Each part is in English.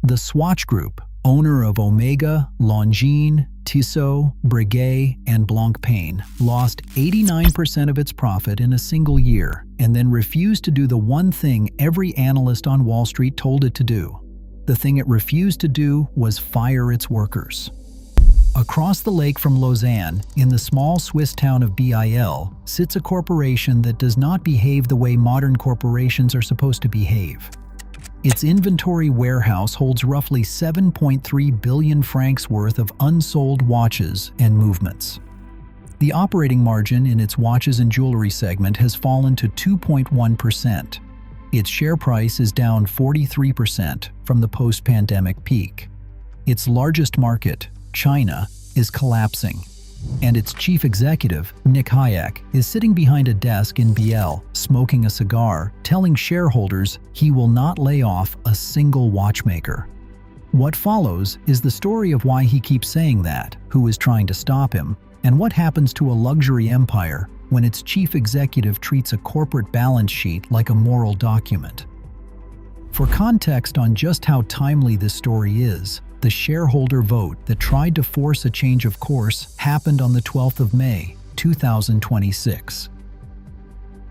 The Swatch Group, owner of Omega, Longines, Tissot, Breguet and Blancpain, lost 89% of its profit in a single year and then refused to do the one thing every analyst on Wall Street told it to do. The thing it refused to do was fire its workers. Across the lake from Lausanne, in the small Swiss town of Bil, sits a corporation that does not behave the way modern corporations are supposed to behave. Its inventory warehouse holds roughly 7.3 billion francs worth of unsold watches and movements. The operating margin in its watches and jewelry segment has fallen to 2.1%. Its share price is down 43% from the post-pandemic peak. Its largest market, China, is collapsing, and its chief executive, Nick Hayek, is sitting behind a desk in Biel, smoking a cigar, telling shareholders he will not lay off a single watchmaker. What follows is the story of why he keeps saying that, who is trying to stop him, and what happens to a luxury empire when its chief executive treats a corporate balance sheet like a moral document. For context on just how timely this story is, the shareholder vote that tried to force a change of course happened on the 12th of May, 2026.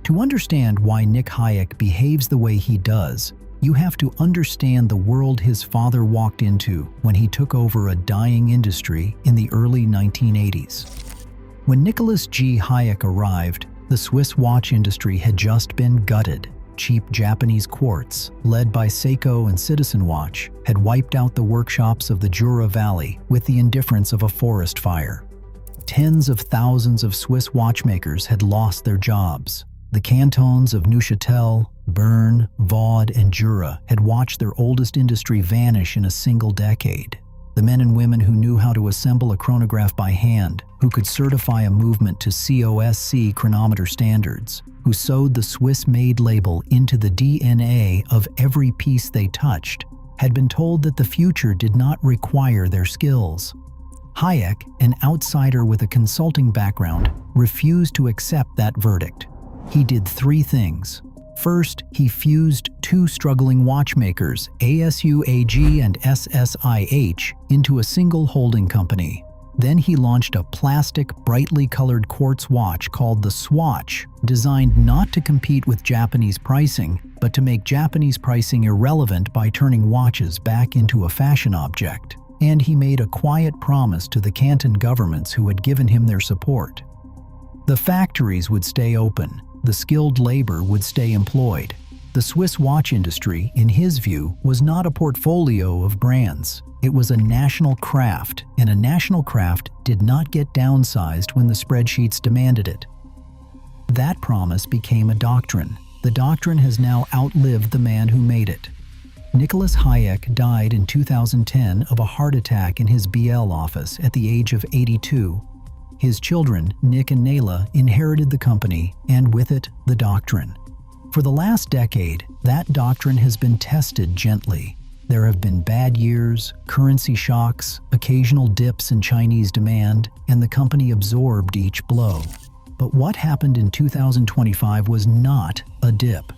To understand why Nick Hayek behaves the way he does, you have to understand the world his father walked into when he took over a dying industry in the early 1980s. When Nicholas G. Hayek arrived, the Swiss watch industry had just been gutted. Cheap Japanese quartz, led by Seiko and Citizen Watch, had wiped out the workshops of the Jura Valley with the indifference of a forest fire. Tens of thousands of Swiss watchmakers had lost their jobs. The cantons of Neuchâtel, Bern, Vaud, and Jura had watched their oldest industry vanish in a single decade. The men and women who knew how to assemble a chronograph by hand, who could certify a movement to COSC chronometer standards, who sewed the Swiss-made label into the DNA of every piece they touched, had been told that the future did not require their skills. Hayek, an outsider with a consulting background, refused to accept that verdict. He did three things. First, he fused two struggling watchmakers, ASUAG and SSIH, into a single holding company. Then he launched a plastic, brightly colored quartz watch called the Swatch, designed not to compete with Japanese pricing, but to make Japanese pricing irrelevant by turning watches back into a fashion object. And he made a quiet promise to the canton governments who had given him their support. The factories would stay open. The skilled labor would stay employed. The Swiss watch industry, in his view, was not a portfolio of brands. It was a national craft, and a national craft did not get downsized when the spreadsheets demanded it. That promise became a doctrine. The doctrine has now outlived the man who made it. Nicholas Hayek died in 2010 of a heart attack in his BL office at the age of 82. His children, Nick and Nayla, inherited the company, and with it, the doctrine. For the last decade, that doctrine has been tested gently. There have been bad years, currency shocks, occasional dips in Chinese demand, and the company absorbed each blow. But what happened in 2025 was not a dip.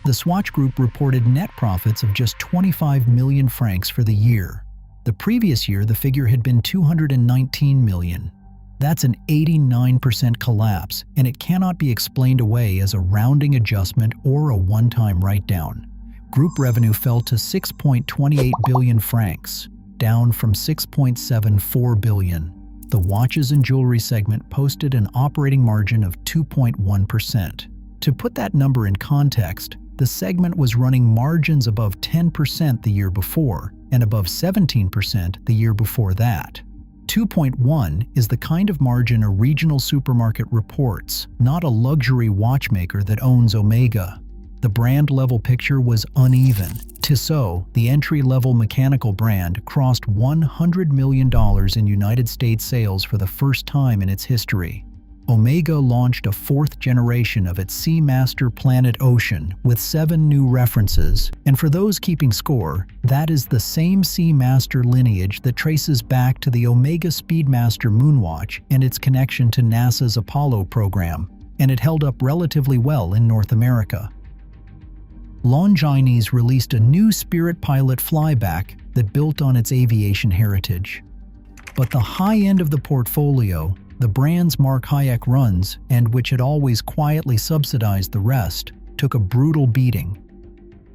The Swatch Group reported net profits of just 25 million francs for the year. The previous year, the figure had been 219 million. That's an 89% collapse, and it cannot be explained away as a rounding adjustment or a one-time write-down. Group revenue fell to 6.28 billion francs, down from 6.74 billion. The watches and jewelry segment posted an operating margin of 2.1%. To put that number in context, the segment was running margins above 10% the year before and above 17% the year before that. 2.1 is the kind of margin a regional supermarket reports, not a luxury watchmaker that owns Omega. The brand-level picture was uneven. Tissot, the entry-level mechanical brand, crossed $100 million in United States sales for the first time in its history. Omega launched a fourth generation of its Seamaster Planet Ocean with 7 new references, and for those keeping score, that is the same Seamaster lineage that traces back to the Omega Speedmaster Moonwatch and its connection to NASA's Apollo program, and it held up relatively well in North America. Longines released a new Spirit Pilot flyback that built on its aviation heritage. But the high end of the portfolio, the brands Mark Hayek runs and which had always quietly subsidized the rest, took a brutal beating.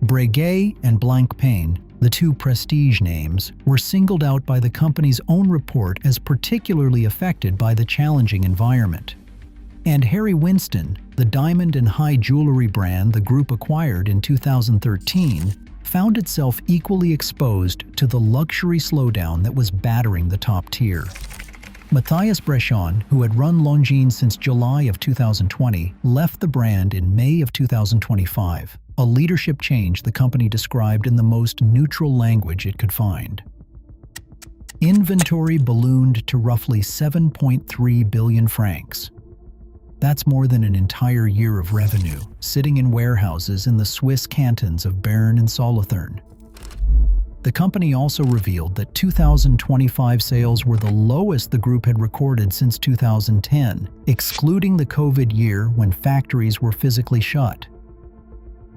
Breguet and Blancpain, the two prestige names, were singled out by the company's own report as particularly affected by the challenging environment. And Harry Winston, the diamond and high jewelry brand the group acquired in 2013, found itself equally exposed to the luxury slowdown that was battering the top tier. Matthias Breschon, who had run Longines since July of 2020, left the brand in May of 2025, a leadership change the company described in the most neutral language it could find. Inventory ballooned to roughly 7.3 billion francs. That's more than an entire year of revenue, sitting in warehouses in the Swiss cantons of Bern and Solothurn. The company also revealed that 2025 sales were the lowest the group had recorded since 2010, excluding the COVID year when factories were physically shut.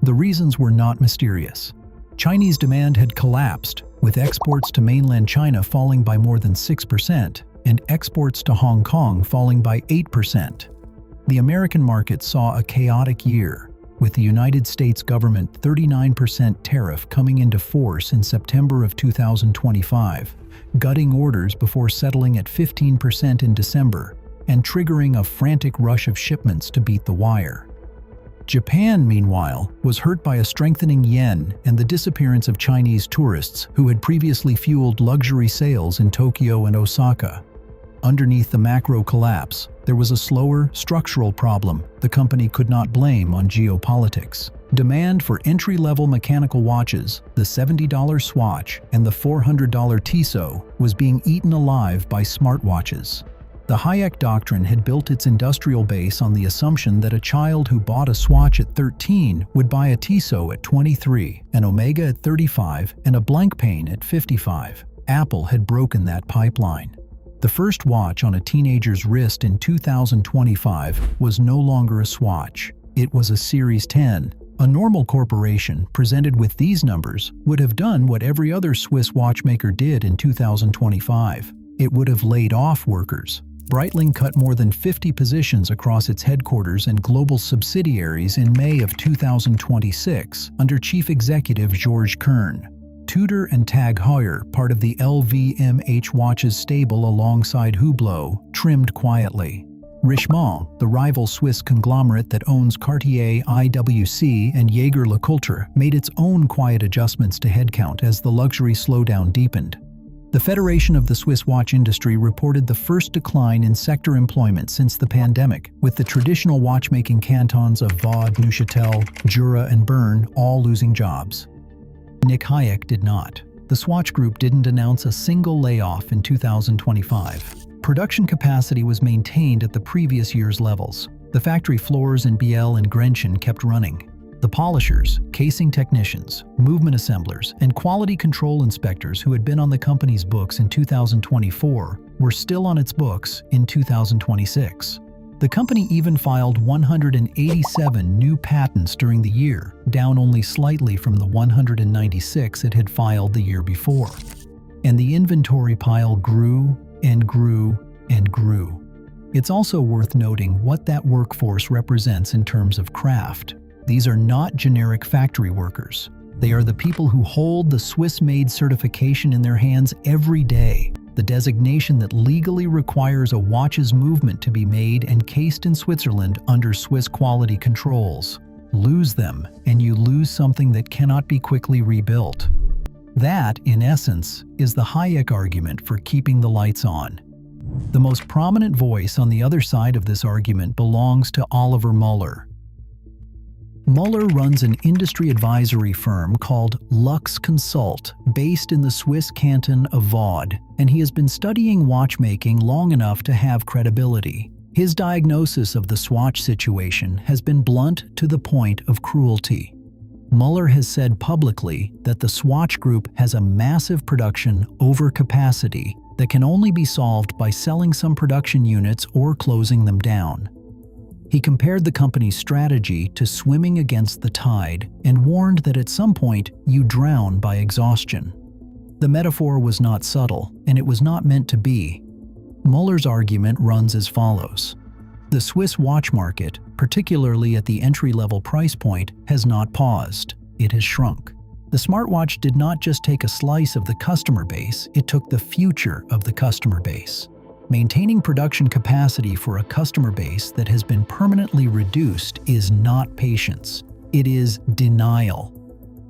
The reasons were not mysterious. Chinese demand had collapsed, with exports to mainland China falling by more than 6% and exports to Hong Kong falling by 8%. The American market saw a chaotic year, with the United States government 39% tariff coming into force in September of 2025, gutting orders before settling at 15% in December, and triggering a frantic rush of shipments to beat the wire. Japan, meanwhile, was hurt by a strengthening yen and the disappearance of Chinese tourists who had previously fueled luxury sales in Tokyo and Osaka. Underneath the macro collapse, there was a slower, structural problem the company could not blame on geopolitics. Demand for entry-level mechanical watches, the $70 Swatch and the $400 Tissot, was being eaten alive by smartwatches. The Hayek doctrine had built its industrial base on the assumption that a child who bought a Swatch at 13 would buy a Tissot at 23, an Omega at 35, and a Blancpain at 55. Apple had broken that pipeline. The first watch on a teenager's wrist in 2025 was no longer a Swatch. It was a Series 10. A normal corporation presented with these numbers would have done what every other Swiss watchmaker did in 2025. It would have laid off workers. Breitling cut more than 50 positions across its headquarters and global subsidiaries in May of 2026 under Chief Executive Georges Kern. Tudor and TAG Heuer, part of the LVMH watches stable alongside Hublot, trimmed quietly. Richemont, the rival Swiss conglomerate that owns Cartier, IWC, and Jaeger-LeCoultre, made its own quiet adjustments to headcount as the luxury slowdown deepened. The Federation of the Swiss watch industry reported the first decline in sector employment since the pandemic, with the traditional watchmaking cantons of Vaud, Neuchâtel, Jura, and Bern all losing jobs. Nick Hayek did not. The Swatch Group didn't announce a single layoff in 2025. Production capacity was maintained at the previous year's levels. The factory floors in Biel and Grenchen kept running. The polishers, casing technicians, movement assemblers, and quality control inspectors who had been on the company's books in 2024 were still on its books in 2026. The company even filed 187 new patents during the year, down only slightly from the 196 it had filed the year before. And the inventory pile grew and grew and grew. It's also worth noting what that workforce represents in terms of craft. These are not generic factory workers. They are the people who hold the Swiss-made certification in their hands every day, the designation that legally requires a watch's movement to be made and cased in Switzerland under Swiss quality controls. Lose them, and you lose something that cannot be quickly rebuilt. That, in essence, is the Hayek argument for keeping the lights on. The most prominent voice on the other side of this argument belongs to Oliver Muller. Muller runs an industry advisory firm called Lux Consult, based in the Swiss canton of Vaud, and he has been studying watchmaking long enough to have credibility. His diagnosis of the Swatch situation has been blunt to the point of cruelty. Muller has said publicly that the Swatch Group has a massive production overcapacity that can only be solved by selling some production units or closing them down. He compared the company's strategy to swimming against the tide and warned that at some point you drown by exhaustion. The metaphor was not subtle, and it was not meant to be. Muller's argument runs as follows. The Swiss watch market, particularly at the entry-level price point, has not paused. It has shrunk. The smartwatch did not just take a slice of the customer base, it took the future of the customer base. Maintaining production capacity for a customer base that has been permanently reduced is not patience. It is denial.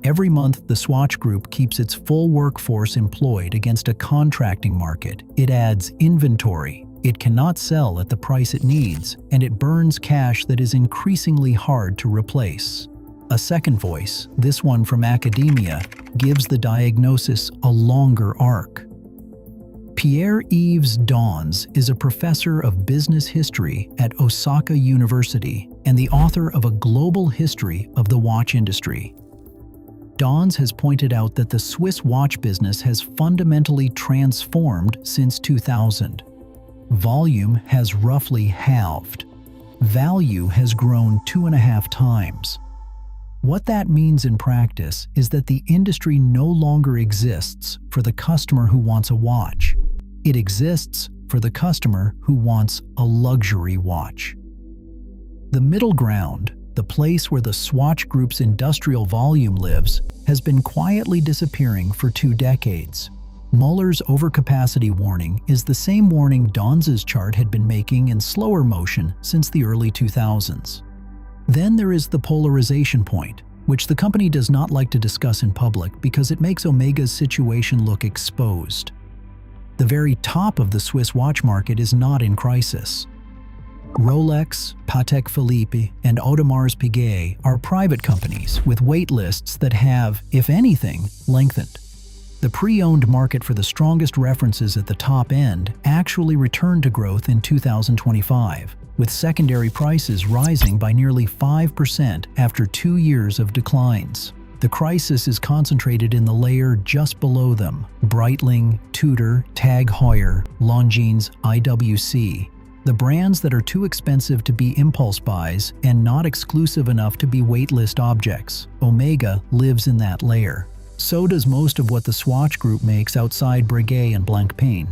Every month, the Swatch Group keeps its full workforce employed against a contracting market. It adds inventory. It cannot sell at the price it needs, and it burns cash that is increasingly hard to replace. A second voice, this one from academia, gives the diagnosis a longer arc. Pierre-Yves Donzé is a professor of business history at Osaka University and the author of a global history of the watch industry. Donzé has pointed out that the Swiss watch business has fundamentally transformed since 2000. Volume has roughly halved. Value has grown 2.5 times. What that means in practice is that the industry no longer exists for the customer who wants a watch. It exists for the customer who wants a luxury watch. The middle ground, the place where the Swatch Group's industrial volume lives, has been quietly disappearing for 2 decades. Muller's overcapacity warning is the same warning Donzé's chart had been making in slower motion since the early 2000s. Then there is the polarization point, which the company does not like to discuss in public because it makes Omega's situation look exposed. The very top of the Swiss watch market is not in crisis. Rolex, Patek Philippe, and Audemars Piguet are private companies with wait lists that have, if anything, lengthened. The pre-owned market for the strongest references at the top end actually returned to growth in 2025, with secondary prices rising by nearly 5% after 2 years of declines. The crisis is concentrated in the layer just below them: Breitling, Tudor, TAG Heuer, Longines, IWC. The brands that are too expensive to be impulse buys and not exclusive enough to be waitlist objects. Omega lives in that layer. So does most of what the Swatch Group makes outside Breguet and Blancpain.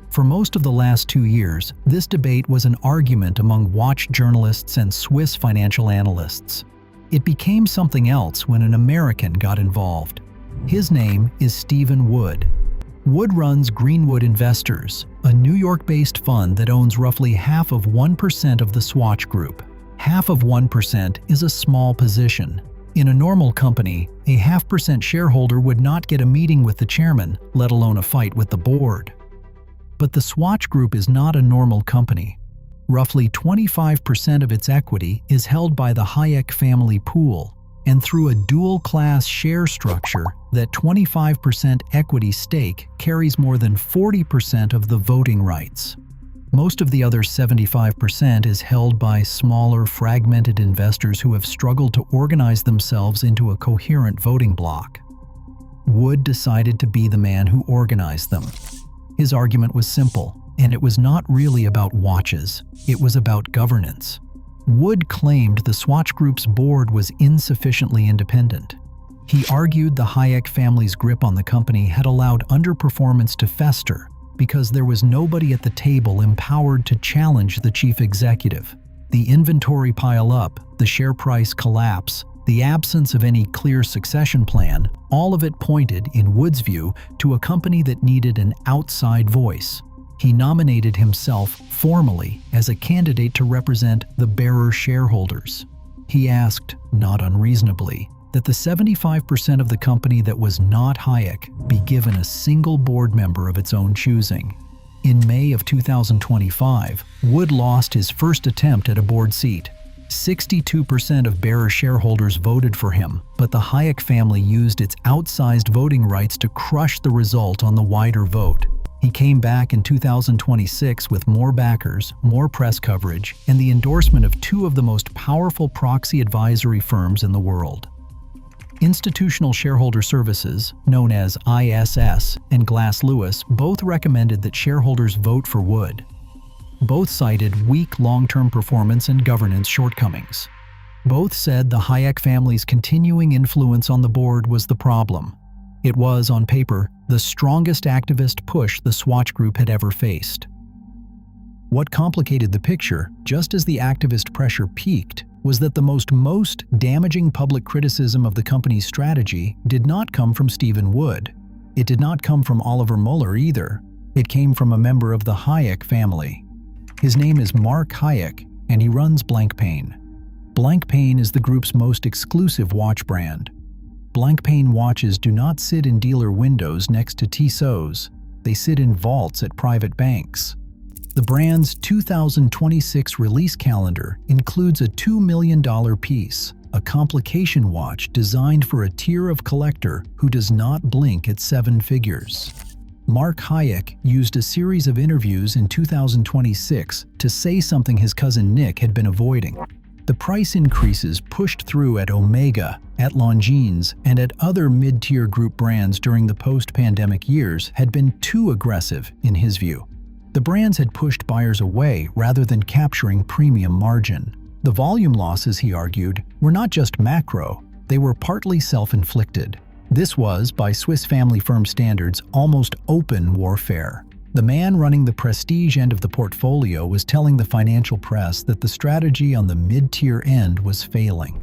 For most of the last 2 years, this debate was an argument among watch journalists and Swiss financial analysts. It became something else when an American got involved. His name is Stephen Wood. Wood runs Greenwood Investors, a New York-based fund that owns roughly half of 1% of the Swatch Group. Half of 1% is a small position. In a normal company, a 0.5% shareholder would not get a meeting with the chairman, let alone a fight with the board. But the Swatch Group is not a normal company. Roughly 25% of its equity is held by the Hayek family pool, and through a dual-class share structure, that 25% equity stake carries more than 40% of the voting rights. Most of the other 75% is held by smaller, fragmented investors who have struggled to organize themselves into a coherent voting bloc. Wood decided to be the man who organized them. His argument was simple, and it was not really about watches, it was about governance. Wood claimed the Swatch Group's board was insufficiently independent. He argued the Hayek family's grip on the company had allowed underperformance to fester because there was nobody at the table empowered to challenge the chief executive. The inventory pile up, the share price collapse, the absence of any clear succession plan, all of it pointed, in Wood's view, to a company that needed an outside voice. He nominated himself formally as a candidate to represent the bearer shareholders. He asked, not unreasonably, that the 75% of the company that was not Hayek be given a single board member of its own choosing. In May of 2025, Wood lost his first attempt at a board seat. 62% of bearer shareholders voted for him, but the Hayek family used its outsized voting rights to crush the result on the wider vote. He came back in 2026 with more backers, more press coverage, and the endorsement of 2 of the most powerful proxy advisory firms in the world. Institutional Shareholder Services, known as ISS, and Glass Lewis both recommended that shareholders vote for Wood. Both cited weak long-term performance and governance shortcomings. Both said the Hayek family's continuing influence on the board was the problem. It was, on paper, the strongest activist push the Swatch Group had ever faced. What complicated the picture, just as the activist pressure peaked, was that the most damaging public criticism of the company's strategy did not come from Stephen Wood. It did not come from Oliver Mueller either. It came from a member of the Hayek family. His name is Mark Hayek, and he runs Blancpain. Blancpain is the group's most exclusive watch brand. Blancpain watches do not sit in dealer windows next to Tissots. They sit in vaults at private banks. The brand's 2026 release calendar includes a $2 million piece, a complication watch designed for a tier of collector who does not blink at 7 figures. Mark Hayek used a series of interviews in 2026 to say something his cousin Nick had been avoiding. The price increases pushed through at Omega, at Longines, and at other mid-tier group brands during the post-pandemic years had been too aggressive, in his view. The brands had pushed buyers away rather than capturing premium margin. The volume losses, he argued, were not just macro, they were partly self-inflicted. This was, by Swiss family firm standards, almost open warfare. The man running the prestige end of the portfolio was telling the financial press that the strategy on the mid-tier end was failing.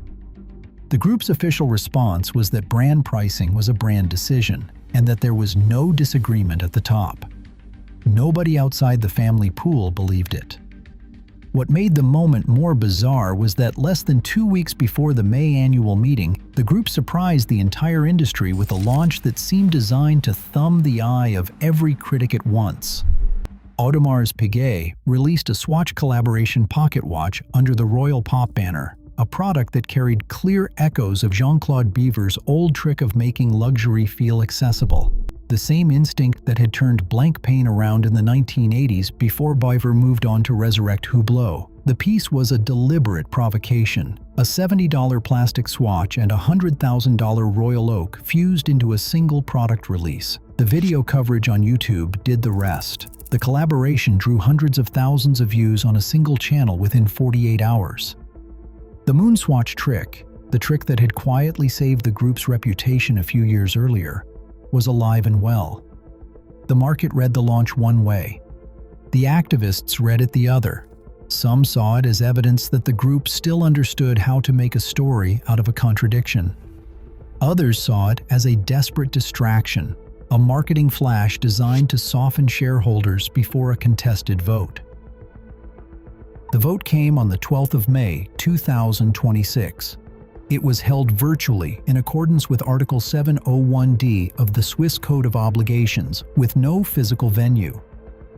The group's official response was that brand pricing was a brand decision, and that there was no disagreement at the top. Nobody outside the family pool believed it. What made the moment more bizarre was that less than 2 weeks before the May annual meeting, the group surprised the entire industry with a launch that seemed designed to thumb the eye of every critic at once. Audemars Piguet released a Swatch collaboration pocket watch under the Royal Pop banner, a product that carried clear echoes of Jean-Claude Biver's old trick of making luxury feel accessible. The same instinct that had turned Blancpain around in the 1980s before Biver moved on to resurrect Hublot. The piece was a deliberate provocation. A $70 plastic swatch and a $100,000 Royal Oak fused into a single product release. The video coverage on YouTube did the rest. The collaboration drew hundreds of thousands of views on a single channel within 48 hours. The Moon Swatch trick, the trick that had quietly saved the group's reputation a few years earlier, was alive and well. The market read the launch one way. The activists read it the other. Some saw it as evidence that the group still understood how to make a story out of a contradiction. Others saw it as a desperate distraction, a marketing flash designed to soften shareholders before a contested vote. The vote came on the 12th of May, 2026. It was held virtually in accordance with Article 701D of the Swiss Code of Obligations, with no physical venue.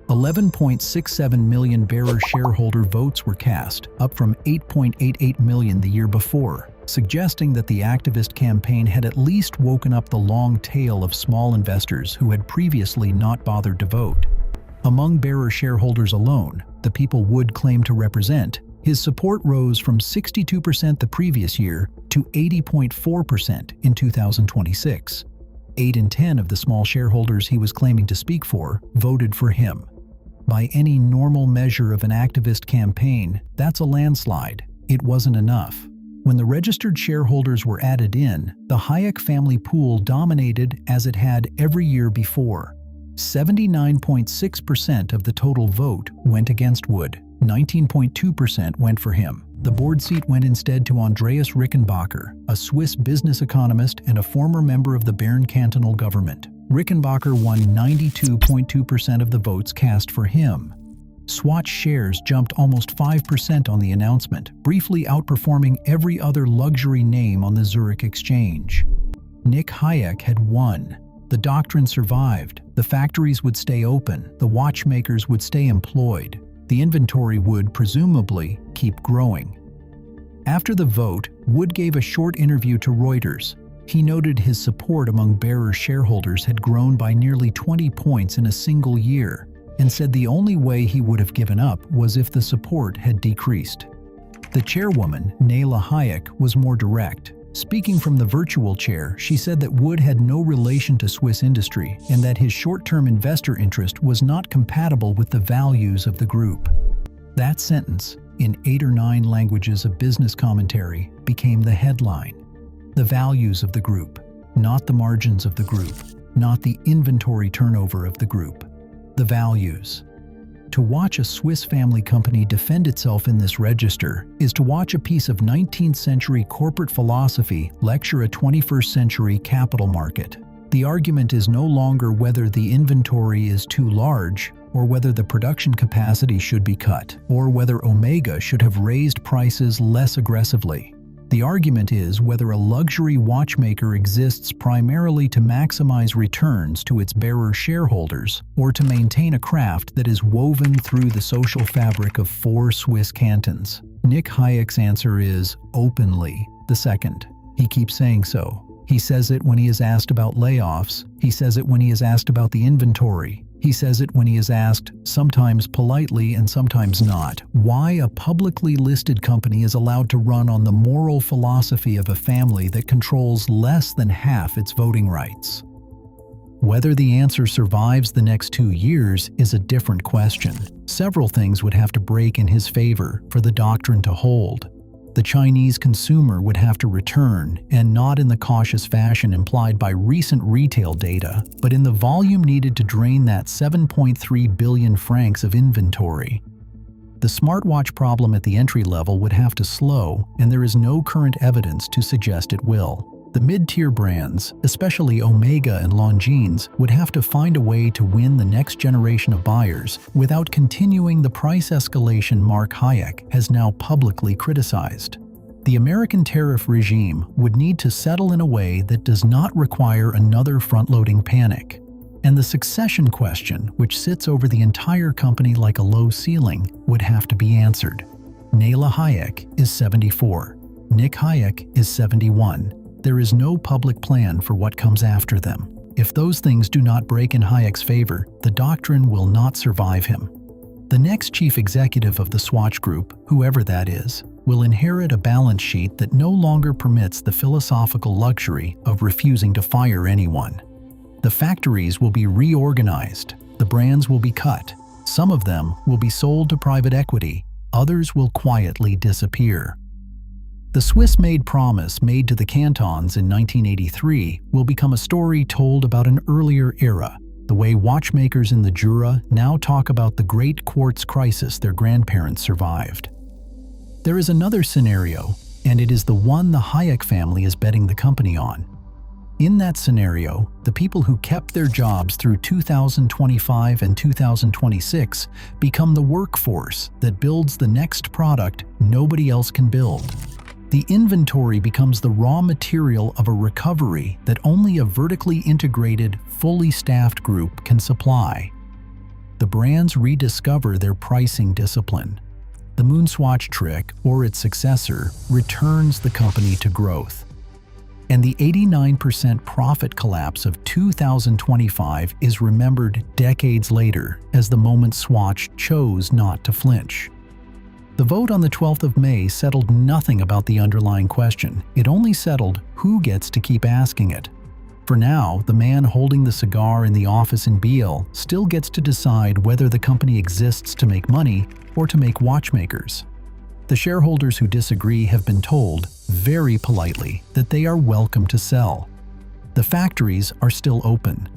11.67 million bearer shareholder votes were cast, up from 8.88 million the year before, suggesting that the activist campaign had at least woken up the long tail of small investors who had previously not bothered to vote. Among bearer shareholders alone, the people Wood claimed to represent, his support rose from 62% the previous year to 80.4% in 2026. 8 in 10 of the small shareholders he was claiming to speak for voted for him. By any normal measure of an activist campaign, that's a landslide. It wasn't enough. When the registered shareholders were added in, the Hayek family pool dominated as it had every year before. 79.6% of the total vote went against Wood. 19.2% went for him. The board seat went instead to Andreas Rickenbacker, a Swiss business economist and a former member of the Bern cantonal government. Rickenbacker won 92.2% of the votes cast for him. Swatch shares jumped almost 5% on the announcement, briefly outperforming every other luxury name on the Zurich exchange. Nick Hayek had won. The doctrine survived. The factories would stay open. The watchmakers would stay employed. The inventory would, presumably, keep growing. After the vote, Wood gave a short interview to Reuters. He noted his support among bearer shareholders had grown by nearly 20 points in a single year, and said the only way he would have given up was if the support had decreased. The chairwoman, Nayla Hayek, was more direct, Speaking from the virtual chair, she said that Wood had no relation to Swiss industry and that his short-term investor interest was not compatible with the values of the group. That sentence, in 8 or 9 languages of business commentary, became the headline. The values of the group, not the margins of the group, not the inventory turnover of the group. The values. To watch a Swiss family company defend itself in this register is to watch a piece of 19th century corporate philosophy lecture a 21st century capital market. The argument is no longer whether the inventory is too large, or whether the production capacity should be cut, or whether Omega should have raised prices less aggressively. The argument is whether a luxury watchmaker exists primarily to maximize returns to its bearer shareholders or to maintain a craft that is woven through the social fabric of 4 Swiss cantons. Nick Hayek's answer is openly the second. He keeps saying so. He says it when he is asked about layoffs. He says it when he is asked about the inventory. He says it when he is asked, sometimes politely and sometimes not, why a publicly listed company is allowed to run on the moral philosophy of a family that controls less than half its voting rights. Whether the answer survives the next 2 years is a different question. Several things would have to break in his favor for the doctrine to hold. The Chinese consumer would have to return, and not in the cautious fashion implied by recent retail data, but in the volume needed to drain that 7.3 billion francs of inventory. The smartwatch problem at the entry level would have to slow, and there is no current evidence to suggest it will. The mid-tier brands, especially Omega and Longines, would have to find a way to win the next generation of buyers without continuing the price escalation Mark Hayek has now publicly criticized. The American tariff regime would need to settle in a way that does not require another front-loading panic. And the succession question, which sits over the entire company like a low ceiling, would have to be answered. Nayla Hayek is 74. Nick Hayek is 71. There is no public plan for what comes after them. If those things do not break in Hayek's favor, the doctrine will not survive him. The next chief executive of the Swatch Group, whoever that is, will inherit a balance sheet that no longer permits the philosophical luxury of refusing to fire anyone. The factories will be reorganized, the brands will be cut, some of them will be sold to private equity, others will quietly disappear. The Swiss-made promise made to the cantons in 1983 will become a story told about an earlier era, the way watchmakers in the Jura now talk about the great quartz crisis their grandparents survived. There is another scenario, and it is the one the Hayek family is betting the company on. In that scenario, the people who kept their jobs through 2025 and 2026 become the workforce that builds the next product nobody else can build. The inventory becomes the raw material of a recovery that only a vertically integrated, fully staffed group can supply. The brands rediscover their pricing discipline. The Moonswatch trick, or its successor, returns the company to growth. And the 89% profit collapse of 2025 is remembered decades later as the moment Swatch chose not to flinch. The vote on the 12th of May settled nothing about the underlying question. It only settled who gets to keep asking it. For now, the man holding the cigar in the office in Biel still gets to decide whether the company exists to make money or to make watchmakers. The shareholders who disagree have been told, very politely, that they are welcome to sell. The factories are still open.